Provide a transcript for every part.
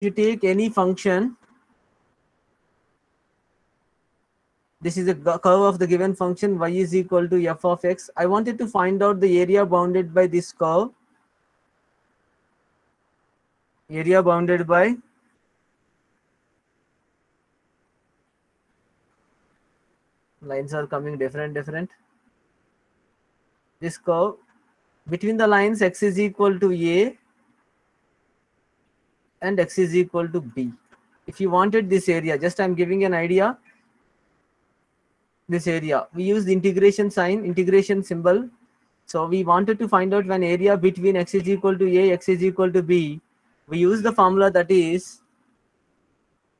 you take any function, this is a curve of the given function y is equal to f of x. I wanted to find out the area bounded by this curve. Area bounded by lines are coming different. This curve between the lines x is equal to a and x is equal to b. If you wanted this area, just I'm giving an idea. This area, we use the integration sign, integration symbol. So we wanted to find out when area between x is equal to a, x is equal to b. We use the formula that is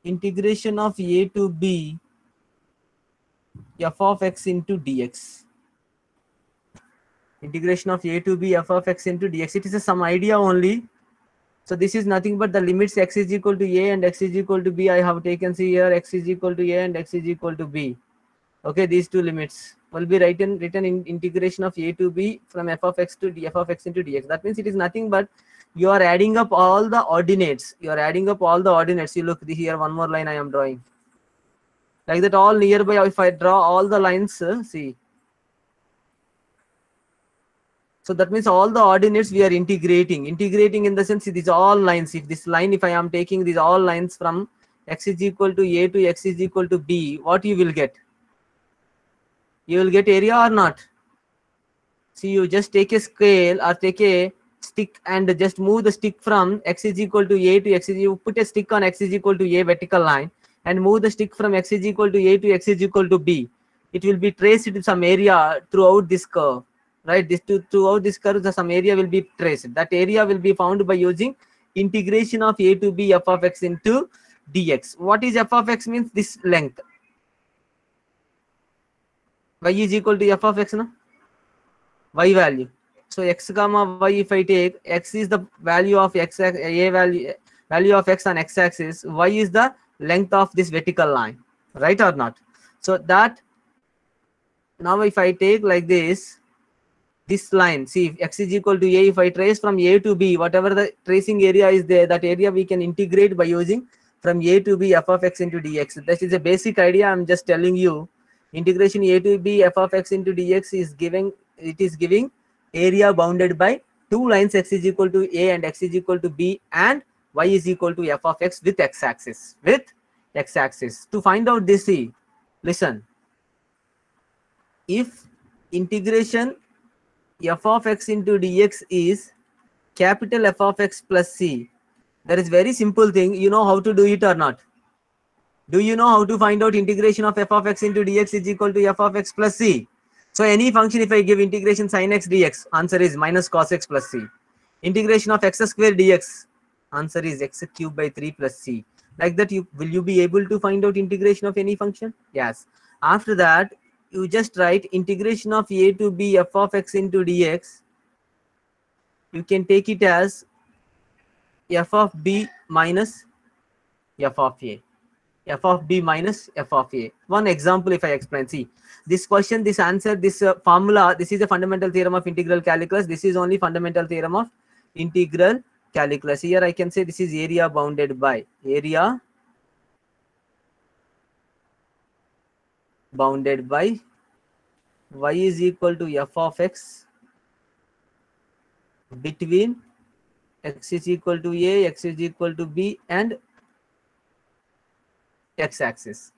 integration of a to b f of x into dx. Integration of a to b f of x into dx. It is some idea only. So this is nothing but the limits x is equal to a and x is equal to b. I have taken, see here, x is equal to a and x is equal to b. Okay, these two limits will be written in integration of a to b from f of x to f of x into dx. That means it is nothing but you are adding up all the ordinates. You are adding up all the ordinates. You look here, one more line I am drawing. Like that, all nearby, if I draw all the lines, see. So that means all the ordinates we are integrating. Integrating in the sense, these all lines. If this line, if I am taking these all lines from x is equal to a to x is equal to b, what you will get? You will get area or not? See, you just take a scale or take a stick and just move the stick from x is equal to a to x is, you put a stick on x is equal to a vertical line and move the stick from x is equal to a to x is equal to b. It will be traced to some area throughout this curve, right? Throughout this curve, some area will be traced. That area will be found by using integration of a to b f of x into dx. What is f of x means? This length. Y is equal to f of x, no? Y value. So x comma y, if I take x is the value of x, a value of x on x axis, y is the length of this vertical line, right or not? So that now if I take like this line, see, if x is equal to a, if I trace from a to b, whatever the tracing area is there, that area we can integrate by using from a to b f of x into dx. That is a basic idea. I'm just telling you, integration a to b f of x into dx is giving area bounded by two lines, x is equal to a and x is equal to b, and y is equal to f of x with x axis. To find out this, see, listen, if integration f of x into dx is capital F of x plus c, that is very simple thing. You know how to do it or not? Do you know how to find out integration of f of x into dx is equal to f of x plus c? So any function, if I give integration sin x dx, answer is minus cos x plus c. Integration of x square dx, answer is x cube by 3 plus c. Like that, will you be able to find out integration of any function? Yes. After that, you just write integration of a to b f of x into dx. You can take it as f of b minus f of a. F of b minus f of a. One example, if I explain, see, this question, this answer, this formula, this is a fundamental theorem of integral calculus. This is only fundamental theorem of integral calculus. Here I can say this is area bounded by y is equal to f of x between x is equal to a, x is equal to b, and x axis.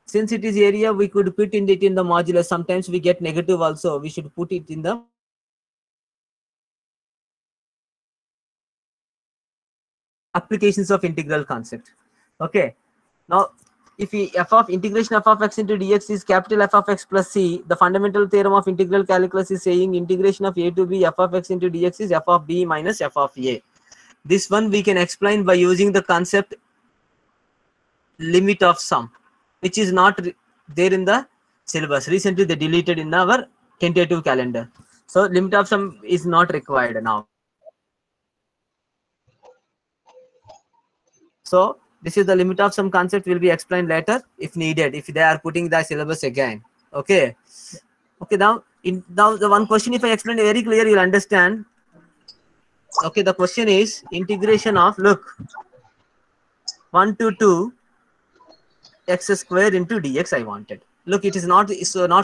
Since it is area, we could put it in the modulus. Sometimes we get negative also. We should put it in the applications of integral concept. Okay. Now, if we f of integration f of x into dx is capital F of x plus c, the fundamental theorem of integral calculus is saying integration of a to b f of x into dx is f of b minus f of a. This one we can explain by using the concept limit of sum, which is not there in the syllabus. Recently they deleted in our tentative calendar. So limit of sum is not required now. So this is the limit of sum concept, will be explained later if needed, if they are putting the syllabus again. Okay. Okay, now the one question, if I explain very clear, you'll understand. Okay, the question is integration of, look, 1 to 2 x square into dx I wanted. Look, it is not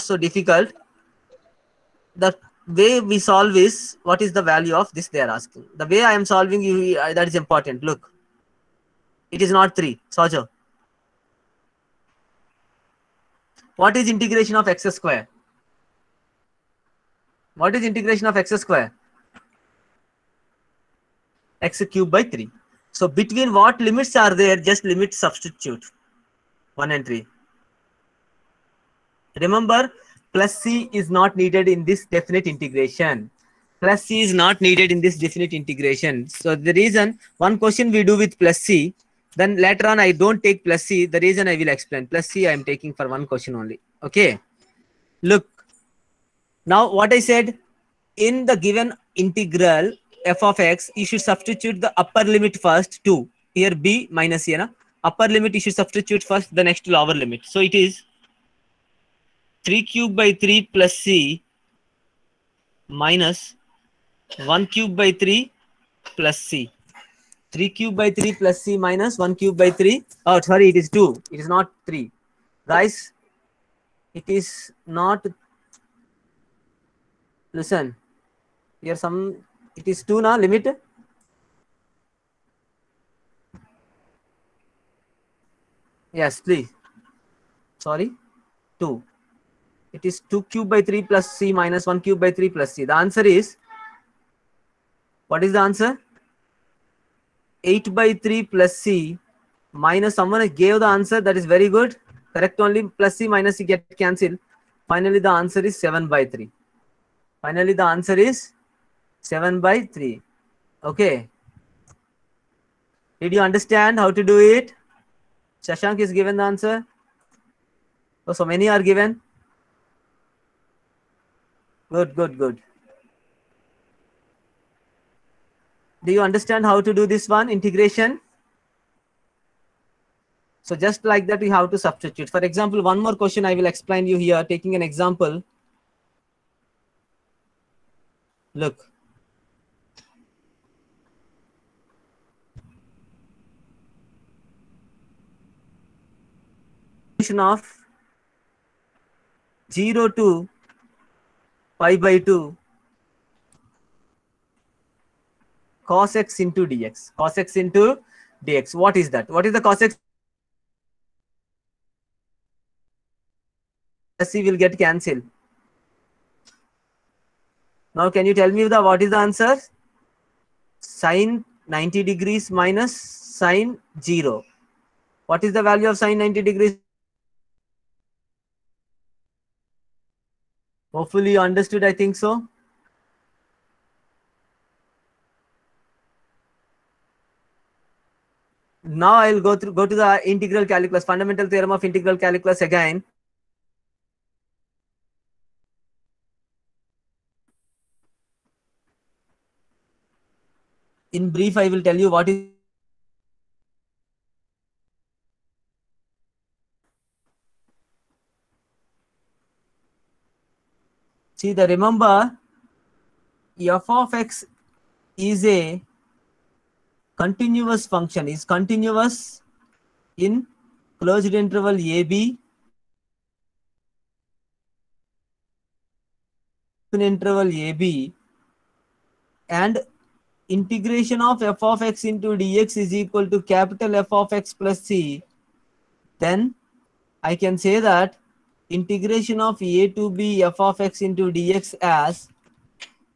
so difficult. The way we solve is, what is the value of this they are asking. The way I am solving you, that is important. Look, it is not 3. Sajo, what is integration of x square? What is integration of x square? X cube by 3. So between what limits are there? Just limit substitute 1 and 3. Remember, plus c is not needed in this definite integration. Plus c is not needed in this definite integration. So the reason, one question we do with plus c, then later on I don't take plus c. The reason I will explain. Plus c I am taking for one question only. Okay. Look, now what I said, in the given integral f of x, you should substitute the upper limit first, 2. Here b minus a. Na? Upper limit you should substitute first, the next lower limit. So it is 3 cube by 3 plus c minus 1 cube by 3 plus c. 3 cube by 3 plus c minus 1 cube by 3. Oh, sorry, it is 2. It is not 3. Guys, it is not. Listen, here some, it is 2 now, limit. Yes, please. Sorry, 2. It is 2 cube by 3 plus c minus 1 cube by 3 plus c. The answer is, what is the answer? 8 by 3 plus c minus, someone gave the answer, that is very good. Correct only, plus c minus c get cancelled. Finally, the answer is 7 by 3. Finally, the answer is 7 by 3. Okay. Did you understand how to do it? Shashank is given the answer. Oh, so many are given. Good, good, good. Do you understand how to do this one, integration? So just like that, we have to substitute. For example, one more question I will explain you here, taking an example. Look. Of 0 to pi by 2 cos x into dx. Cos x into dx. What is that? What is the cos x? C will get cancelled. Now can you tell me what is the answer? Sine 90 degrees minus sine 0. What is the value of sine 90 degrees? Hopefully you understood, I think so. Now I'll go to the integral calculus, fundamental theorem of integral calculus again. In brief, I will tell you what is. See, remember, f of x is a continuous function, is continuous in closed interval AB, open interval AB, and integration of f of x into dx is equal to capital F of x plus c. Then I can say that integration of a to b f of x into dx as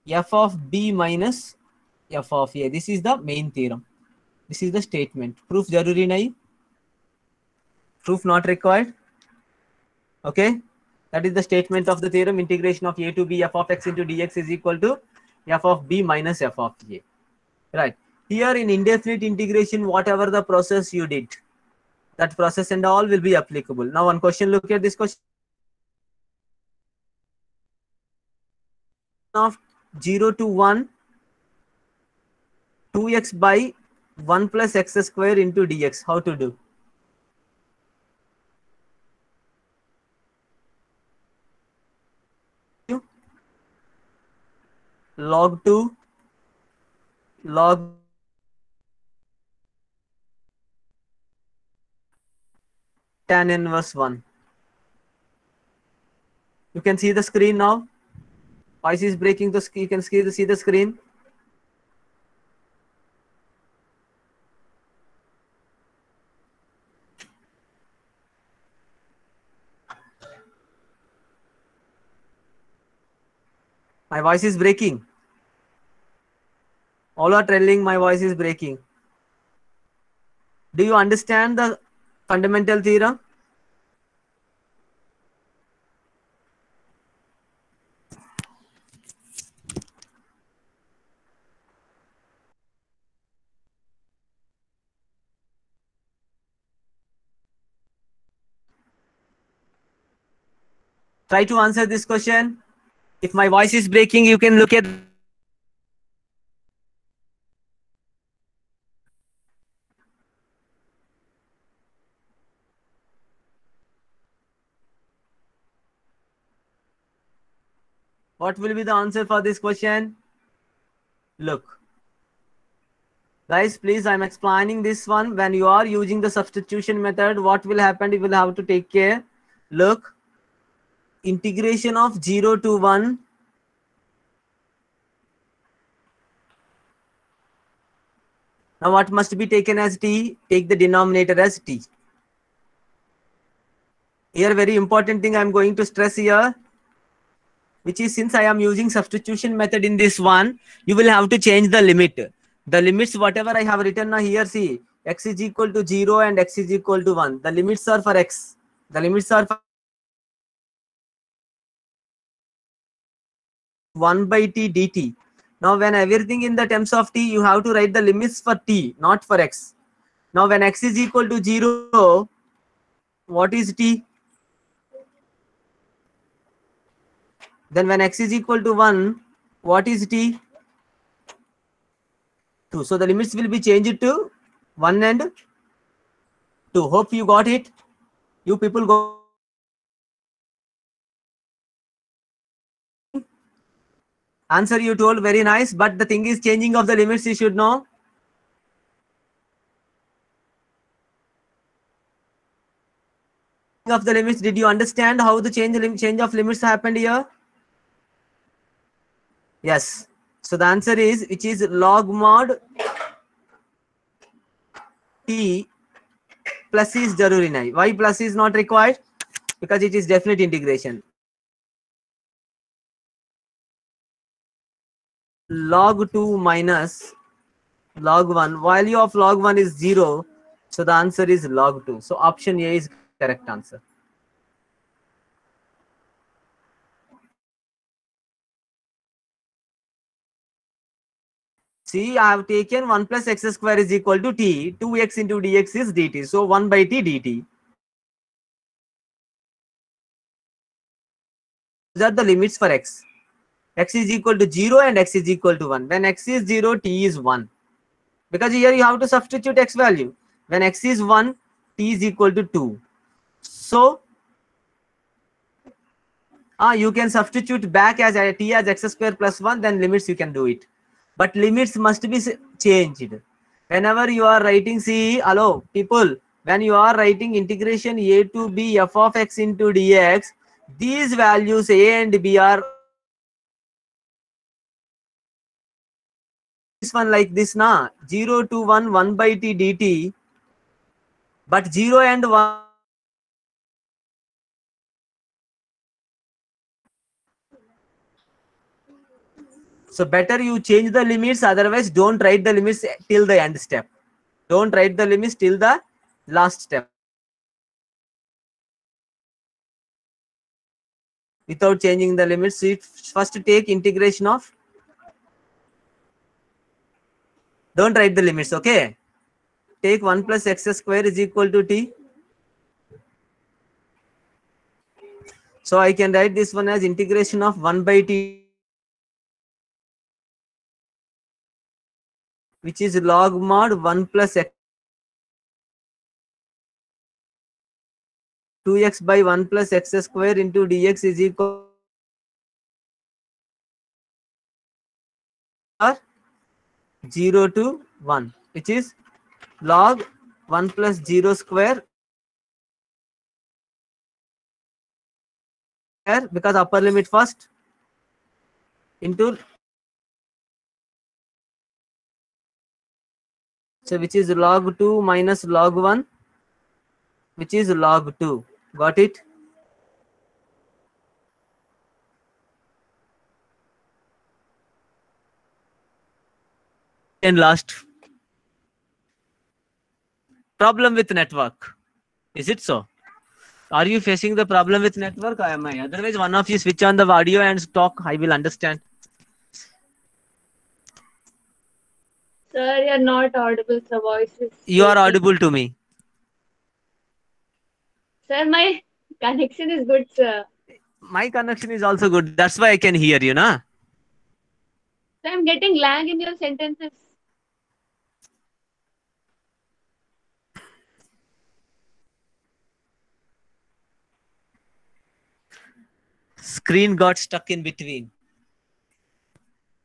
f of b minus f of a. This is the main theorem. This is the statement. Proof jaruri nahi. Proof not required. Okay. That is the statement of the theorem. Integration of a to b f of x into dx is equal to f of b minus f of a. Right. Here in indefinite integration, whatever the process you did, that process and all will be applicable. Now one question, look at this question. Of 0 to 1, 2x by 1 plus x square into dx. How to do? Log 2, log tan inverse 1. You can see the screen now. Voice is breaking. You can see the screen. My voice is breaking. All are telling my voice is breaking. Do you understand the fundamental theorem? Try to answer this question. If my voice is breaking, you can look at what will be the answer for this question. Look. Guys, please, I'm explaining this one. When you are using the substitution method, what will happen? You will have to take care. Look, integration of 0 to 1. Now, what must be taken as t? Take the denominator as t. Here, very important thing I'm going to stress here, which is since I am using substitution method in this one, you will have to change the limit. The limits, whatever I have written now here, see, x is equal to 0 and x is equal to 1. The limits are for x. The limits are for 1 by t dt. Now, when everything in the terms of t, you have to write the limits for t, not for x. Now, when x is equal to 0, what is t? Then when x is equal to 1, what is t? 2. So, the limits will be changed to 1 and 2. Hope you got it. You people go. Answer you told, very nice. But the thing is changing of the limits you should know. Of the limits, did you understand how the change of limits happened here? Yes. So the answer is, which is log mod t plus is jaruri nahi. Why plus is not required? Because it is definite integration. Log 2 minus log 1. Value of log 1 is 0. So the answer is log 2. So option A is correct answer. See, I have taken 1 plus x square is equal to t. 2x into dx is dt. So 1 by t dt. These are the limits for x. X is equal to 0 and x is equal to 1. When x is 0, t is 1. Because here you have to substitute x value. When x is 1, t is equal to 2. So, you can substitute back as t as x square plus 1, then limits you can do it. But limits must be changed. Whenever you are writing, see, hello, people, when you are writing integration a to b f of x into dx, these values a and b are this one like this, na 0 to 1 1 by t dt, but 0 and 1 so better you change the limits, otherwise don't write the limits till the end step. Don't write the limits till the last step without changing the limits. First take integration of, don't write the limits, okay? Take 1 plus x square is equal to t. So I can write this one as integration of 1 by t, which is log mod 1 plus x 2x by 1 plus x square into dx is equal to 0 to 1, which is log 1 plus 0 square because upper limit first into, so which is log 2 minus log 1, which is log 2. Got it? And last, problem with network. Is it so? Are you facing the problem with network or am I? Otherwise, one of you switch on the audio and talk. I will understand. Sir, you're not audible. The voice is You are breaking. audible to me. Sir, my connection is good, sir. My connection is also good. That's why I can hear you, na? Sir, I'm getting lag in your sentences. Screen got stuck in between.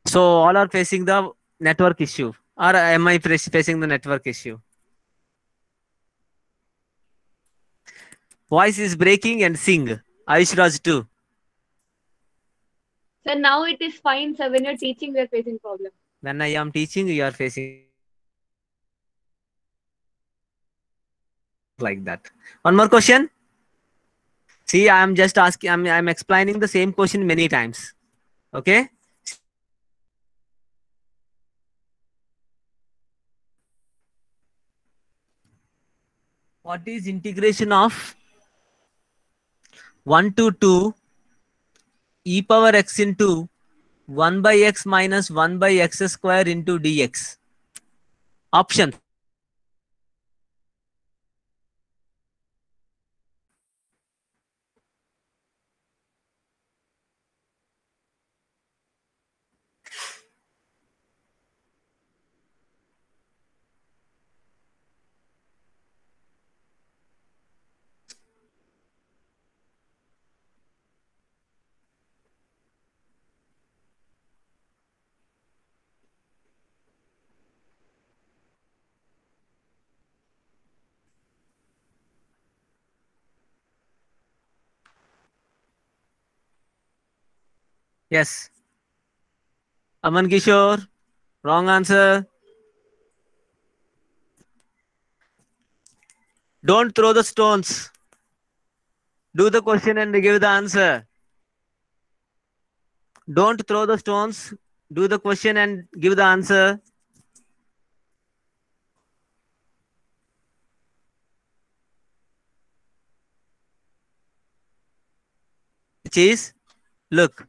So all are facing the network issue. Or am I facing the network issue? Voice is breaking and sing. Ayush Raj too. Sir, now it is fine, sir. When you're teaching, we're facing problem. When I am teaching, you are facing like that. One more question. See, I am just asking, I'm explaining the same question many times. Okay. What is integration of 1 to 2 e power x into 1 by x minus 1 by x square into dx? Option. Yes. Aman Kishore. Wrong answer. Don't throw the stones. Do the question and give the answer. Don't throw the stones. Do the question and give the answer. Which is, look.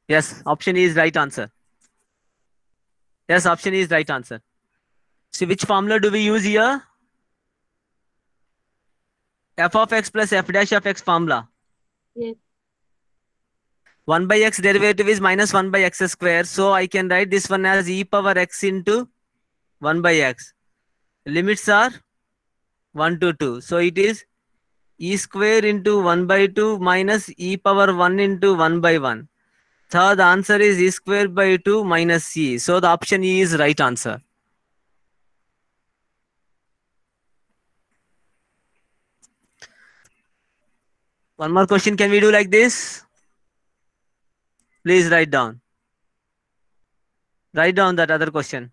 Yes, option E is right answer. Yes, option E is right answer. See, which formula do we use here? F of x plus f dash of x formula. Yes. 1 by x derivative is minus 1 by x square. So I can write this one as e power x into 1 by x. Limits are 1 to 2. So it is e square into 1 by 2 minus e power 1 into 1 by 1. So the answer is e square by 2 minus c. So the option E is right answer. One more question can we do like this? Please write down. Write down that other question.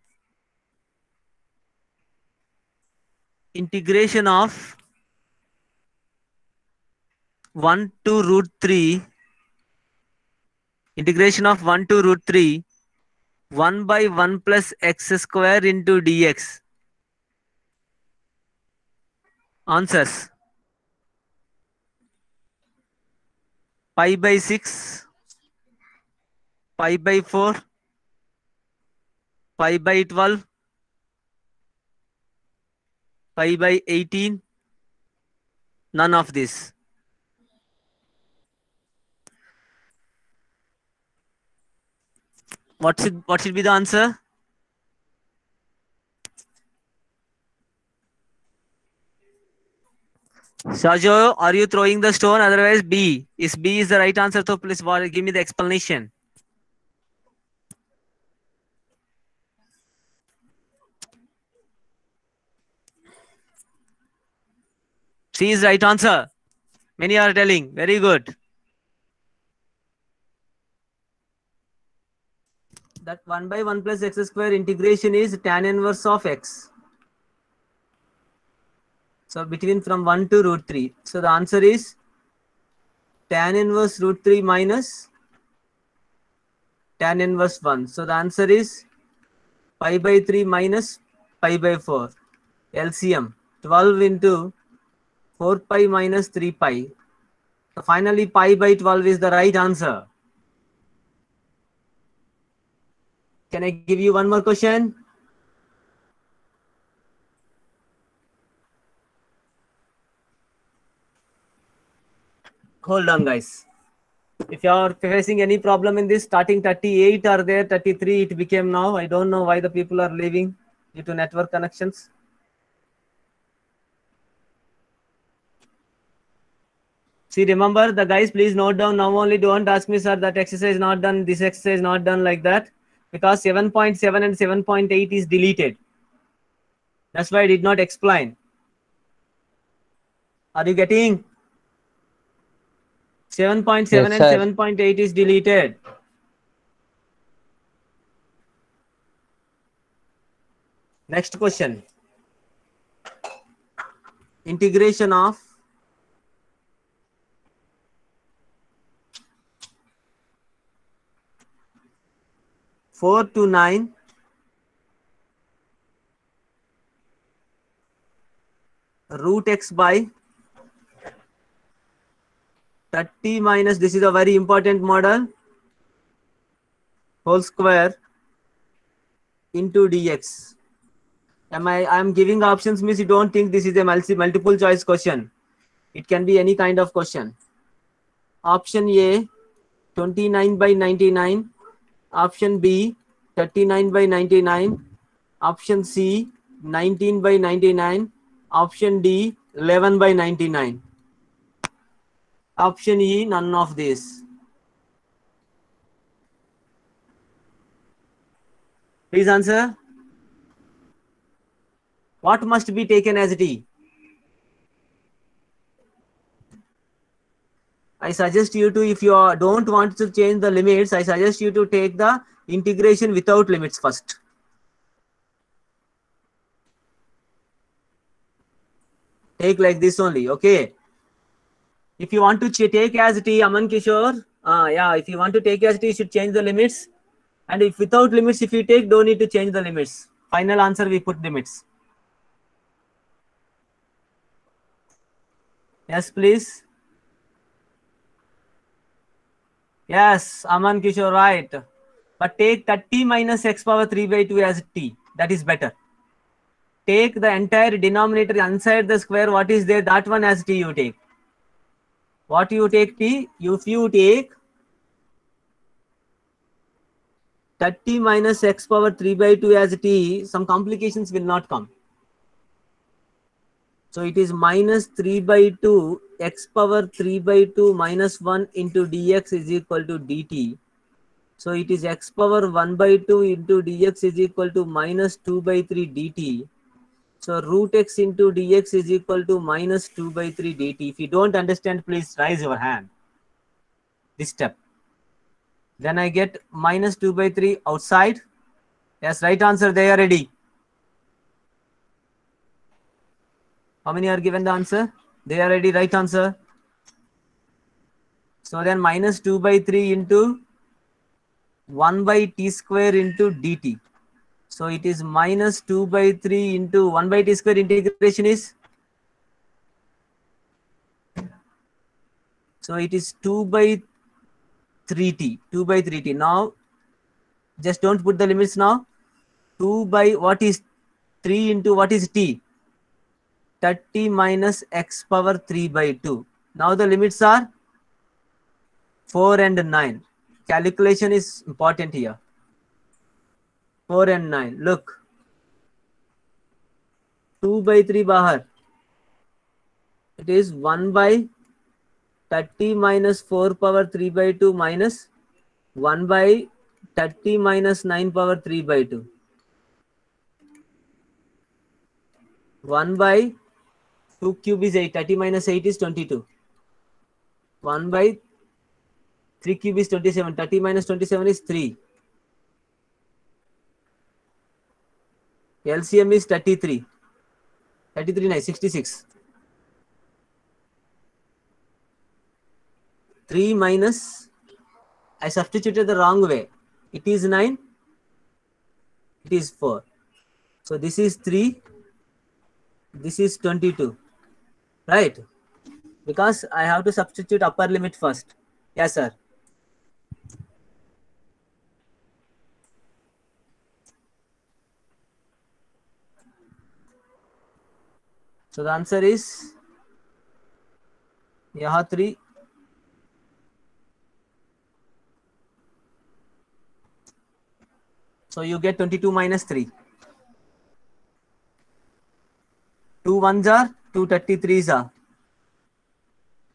Integration of 1 to root 3. Integration of 1 to root 3. 1 by 1 plus x square into dx. Answers. Pi by 6. Pi by 4. Pi by 12. Pi by 18. None of this. What should be the answer? Shajo, are you throwing the stone? Otherwise, B. Is B is the right answer? So please give me the explanation. C is right answer. Many are telling. Very good. That 1 by 1 plus x square integration is tan inverse of x. So between from 1 to root 3. So the answer is tan inverse root 3 minus tan inverse 1. So the answer is pi by 3 minus pi by 4. LCM 12 into 4 pi minus 3 pi. So finally pi by 12 is the right answer. Can I give you one more question? Hold on, guys. If you are facing any problem in this, starting 38 are there, 33 it became now. I don't know why the people are leaving due to network connections. See, remember the guys, please note down now only. Don't ask me, sir, that exercise not done, this exercise not done, like that, because 7.7 and 7.8 is deleted. That's why I did not explain. Are you getting? 7.7 Yes, and sir. 7.8 is deleted. Next question. Integration of four to 9 root x by 30 minus, this is a very important model, whole square into dx. I'm giving options, means you don't think this is a multiple choice question. It can be any kind of question. Option A 29 by 99, option B 39 by 99, option C 19 by 99, option D 11 by 99, option E none of this. Please answer. What must be taken as t? I suggest you to, if you don't want to change the limits, I suggest you to take the integration without limits first. Take like this only, okay? If you want to take as t, Aman Kishore, yeah, if you want to take as t, you should change the limits. And if without limits, if you take, don't need to change the limits. Final answer, we put limits. Yes, please. Yes, Aman Kishore, right. But take 30 minus x power 3 by 2 as t. That is better. Take the entire denominator inside the square. What is there? That one as t you take. What you take t? If you take 30 minus x power 3 by 2 as t, some complications will not come. So it is minus 3 by 2 x power 3 by 2 minus 1 into dx is equal to dt. So it is x power 1 by 2 into dx is equal to minus 2 by 3 dt. So root x into dx is equal to minus 2 by 3 dt. If you don't understand, please raise your hand. This step. Then I get minus 2 by 3 outside. Yes, right answer. They are ready. How many are given the answer? They are ready. Right answer. So then minus 2 by 3 into 1 by t square into dt. So it is minus 2 by 3 into 1 by t square, integration is. So it is 2 by 3t. 2 by 3t. Now, just don't put the limits now. 2 by what is 3 into what is t? 30 minus x power 3 by 2. Now the limits are 4 and 9. Calculation is important here. 4 and 9. Look. 2 by 3 bahar. It is 1 by 30 minus 4 power 3 by 2 minus 1 by 30 minus 9 power 3 by 2. 1 by 2 cube is 8. 30 minus 8 is 22. 1 by 3 cube is 27. 30 minus 27 is 3. LCM is 33. 33 9, 66. 3 minus, I substituted the wrong way. It is 9. It is 4. So this is 3. This is 22. Right? Because I have to substitute upper limit first. Yes, sir. So the answer is यहाँ 3. So you get 22 minus 3. 2 ones are 2 33s are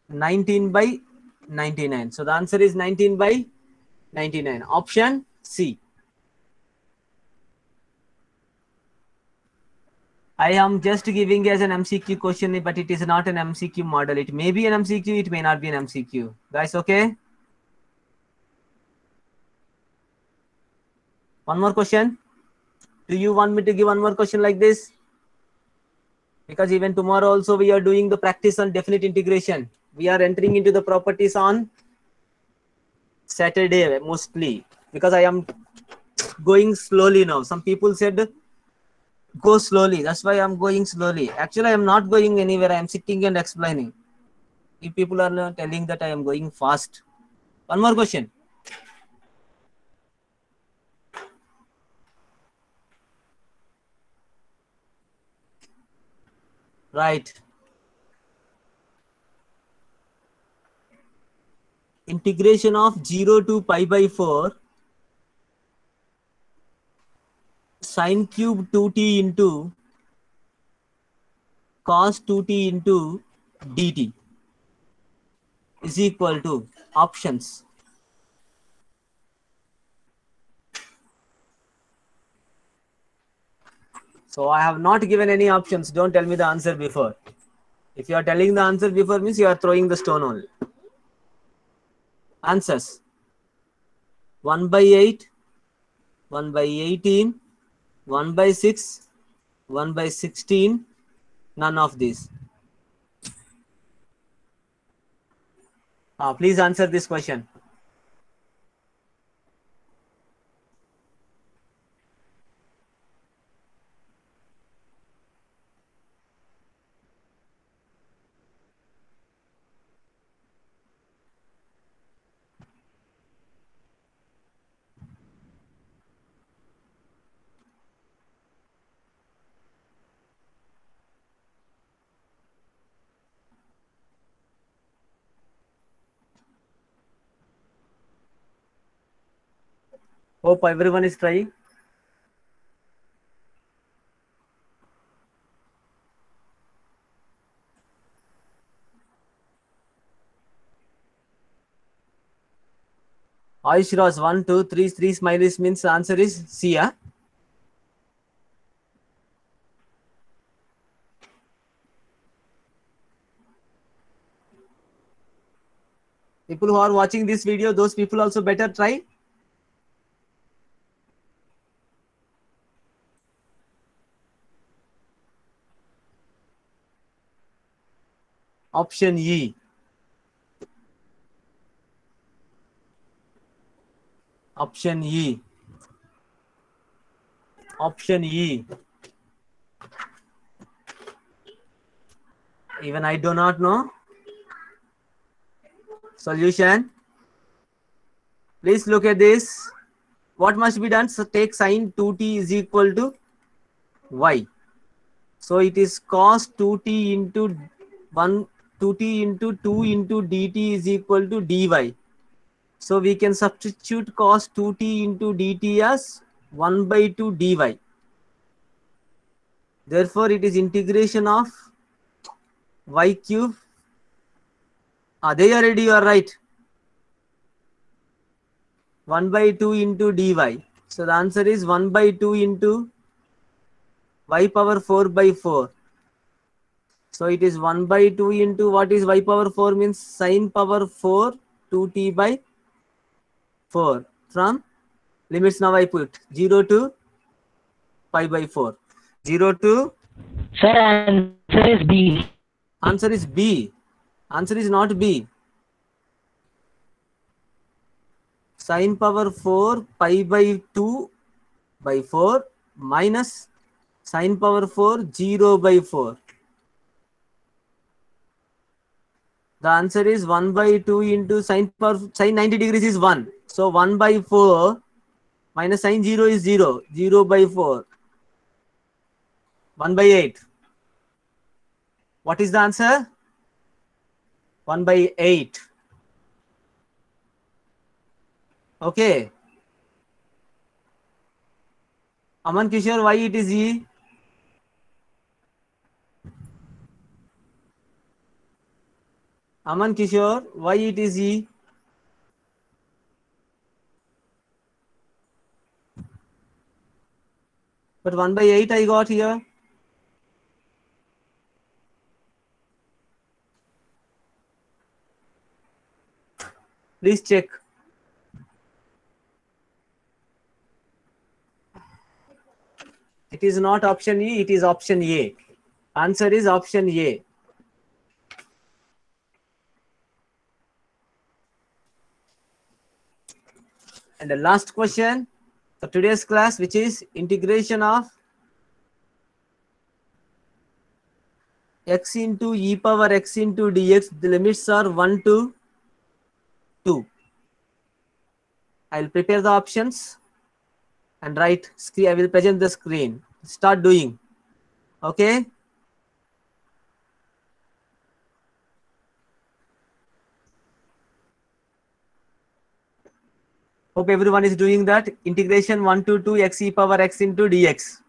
19 by 99. So the answer is 19 by 99. Option C. I am just giving as an MCQ question, but it is not an MCQ model. It may be an MCQ, it may not be an MCQ. Guys, okay? One more question. Do you want me to give one more question like this? Because even tomorrow also we are doing the practice on definite integration. We are entering into the properties on Saturday mostly. Because I am going slowly now. Some people said go slowly. That's why I'm going slowly. Actually, I am not going anywhere. I am sitting and explaining. If people are telling that I am going fast. One more question. Right. Integration of 0 to pi by 4 sine cube 2t into cos 2t into dt is equal to options. So I have not given any options. Don't tell me the answer before. If you are telling the answer before means you are throwing the stone only. Answers. 1 by 8, 1 by 18, 1 by 6, 1 by 16, none of these. Please answer this question. Hope everyone is trying. Ayush Ros 1, 2, 3, 3 smileys means the answer is C. People who are watching this video, those people also better try. Option E. Option E. Option E. Even I do not know. Solution. Please look at this. What must be done? So take sine 2t is equal to y. So it is cos 2t into 1 2t into 2 into dt is equal to dy. So we can substitute cos 2t into dt as 1 by 2 dy. Therefore, it is integration of y cube. There already you are right. 1 by 2 into dy. So the answer is 1 by 2 into y power 4 by 4 So it is 1 by 2 into what is y power 4 means sine power 4 2t by 4 from limits now I put 0 to pi by 4. 0 to Sir, answer is B. answer is B. Answer is not B. Sine power 4 pi by 2 by 4 minus sine power 4 0 by 4. The answer is 1 by 2 into sine 90 degrees is 1. So 1 by 4 minus sine 0 is 0. 0 by 4. 1 by 8. What is the answer? 1 by 8. Okay. Aman Kishore, why it is E? Aman Kishore, why it is E? But 1 by 8 I got here. Please check. It is not option E, it is option A. Answer is option A. And the last question for today's class, which is integration of x into e power x into dx. The limits are 1 to 2. I'll prepare the options and write screen. I will present the screen. Start doing. Okay. Hope everyone is doing that. Integration 1 to 2 x e power x into dx.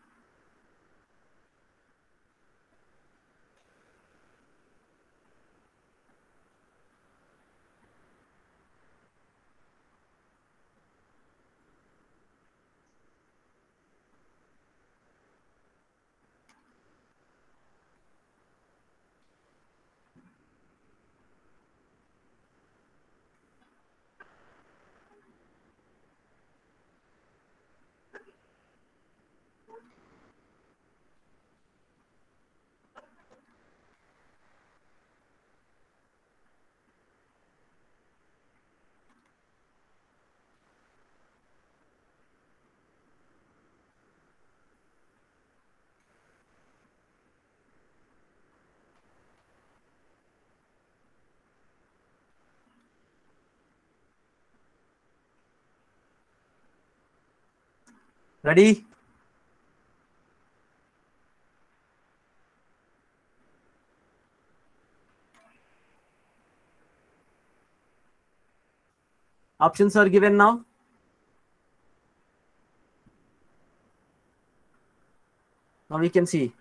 Ready? Options are given now. Now we can see.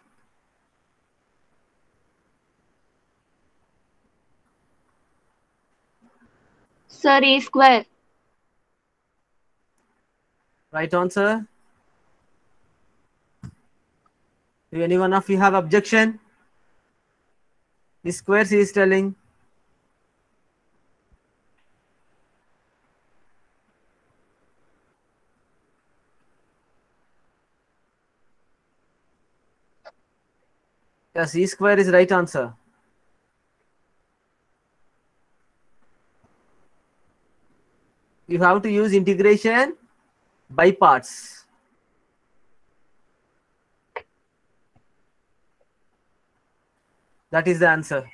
Sir, A square. Right answer. Do anyone of you have objection? The squares is telling. Yes, E square is right answer. You have to use integration by parts. That is the answer.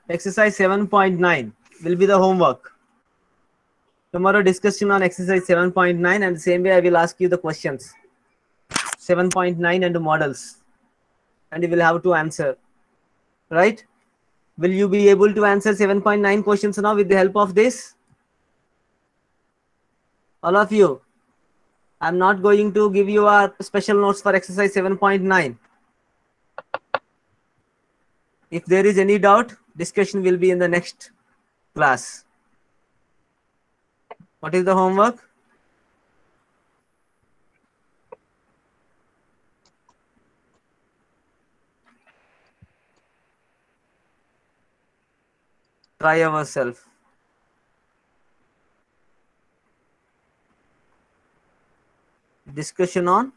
Exercise 7.9 will be the homework. Tomorrow discussion on exercise 7.9 and the same way I will ask you the questions. 7.9 and models. And you will have to answer. Right? Will you be able to answer 7.9 questions now with the help of this? All of you. I'm not going to give you a special notes for exercise 7.9. If there is any doubt, Discussion will be in the next class. What is the homework? Try ourselves. Discussion on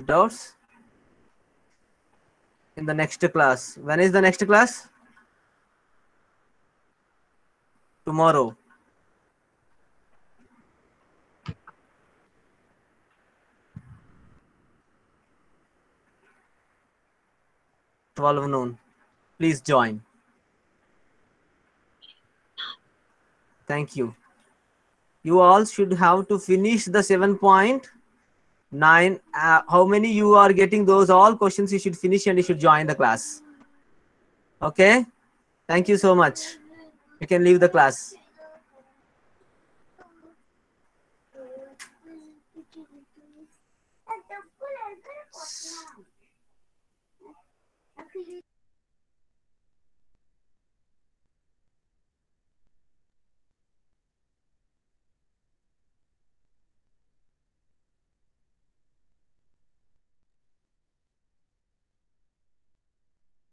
doubts in the next class. When is the next class? Tomorrow. noon. Please join. Thank you. You all should have to finish the 7.9. How many you are getting those all questions? You should finish and you should join the class. Okay. Thank you so much. You can leave the class.